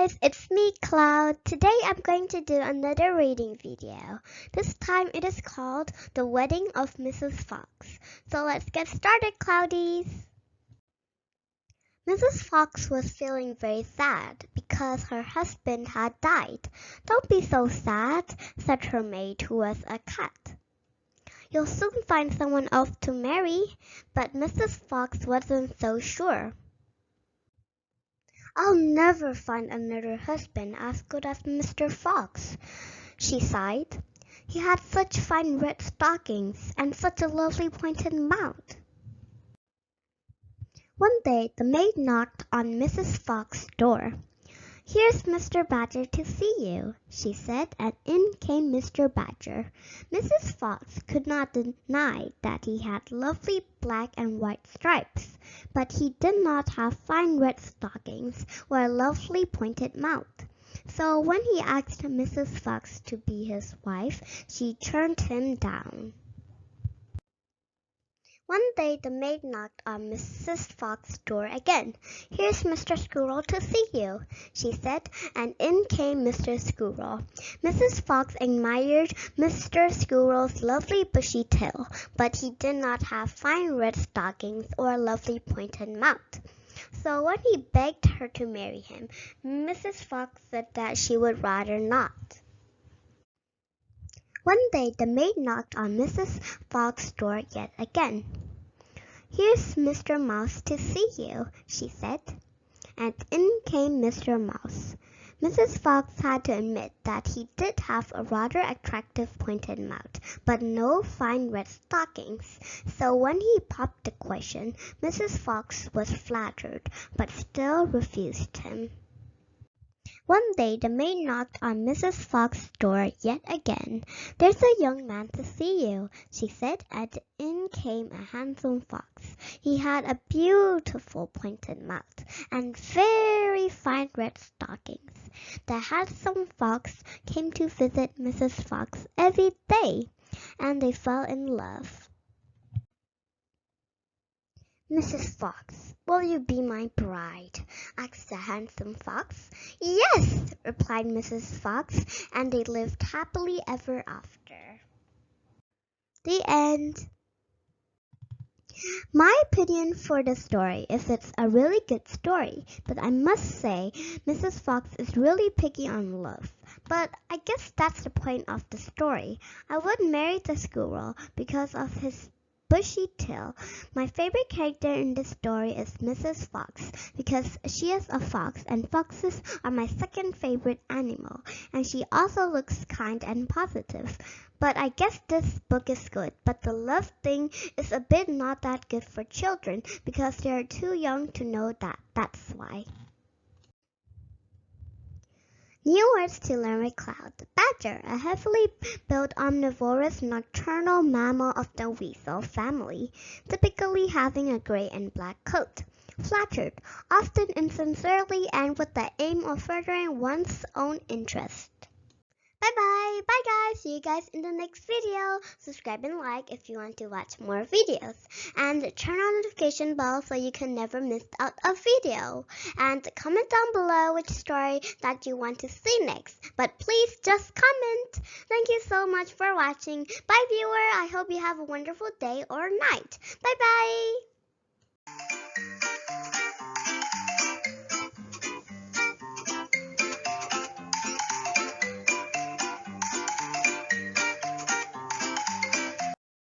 guys, it's me, Cloud. Today I'm going to do another reading video. This time it is called The Wedding of Mrs. Fox. So let's get started, Cloudies. Mrs. Fox was feeling very sad because her husband had died. Don't be so sad, said her maid, who was a cat. You'll soon find someone else to marry, but Mrs. Fox wasn't so sure. I'll never find another husband as good as Mr. Fox, she sighed. He had such fine red stockings and such a lovely pointed mouth. One day the maid knocked on Mrs. Fox's door. Here's Mr. Badger to see you, she said, and in came Mr. Badger. Mrs. Fox could not deny that he had lovely black and white stripes, but he did not have fine red stockings or a lovely pointed mouth. So when he asked Mrs. Fox to be his wife, she turned him down. One day the maid knocked on Mrs. Fox's door again. Here's Mr. Squirrel to see you, she said, and in came Mr. Squirrel. Mrs. Fox admired Mr. Squirrel's lovely bushy tail, but he did not have fine red stockings or a lovely pointed mouth. So when he begged her to marry him, Mrs. Fox said that she would rather not. One day the maid knocked on Mrs. Fox's door yet again. Here's Mr. Mouse to see you, she said, and in came Mr. Mouse. Mrs. Fox had to admit that he did have a rather attractive pointed mouth, but no fine red stockings. So when he popped the question, Mrs. Fox was flattered, but still refused him. One day the maid knocked on Mrs. Fox's door yet again. There's a young man to see you, she said, and in came a handsome fox. He had a beautiful pointed mouth and very fine red stockings. The handsome fox came to visit Mrs. Fox every day, and they fell in love. Mrs. Fox, will you be my bride? Asked the handsome fox. Yes, replied Mrs. Fox, and they lived happily ever after. The end. My opinion for the story is it's a really good story, but I must say Mrs. Fox is really picky on love. But I guess that's the point of the story. I would marry the squirrel because of his bushy tail. My favorite character in this story is Mrs. Fox because she is a fox and foxes are my second favorite animal, and she also looks kind and positive. But I guess this book is good, but the love thing is a bit not that good for children because they are too young to know that. That's why. New words to learn with Cloud. Badger, a heavily built omnivorous nocturnal mammal of the weasel family, typically having a gray and black coat. Flattered, often insincerely and with the aim of furthering one's own interest. Bye-bye. Bye, guys. See you guys in the next video. Subscribe and like if you want to watch more videos. And turn on the notification bell so you can never miss out a video. And comment down below which story that you want to see next. But please just comment. Thank you so much for watching. Bye, viewer. I hope you have a wonderful day or night. Bye-bye.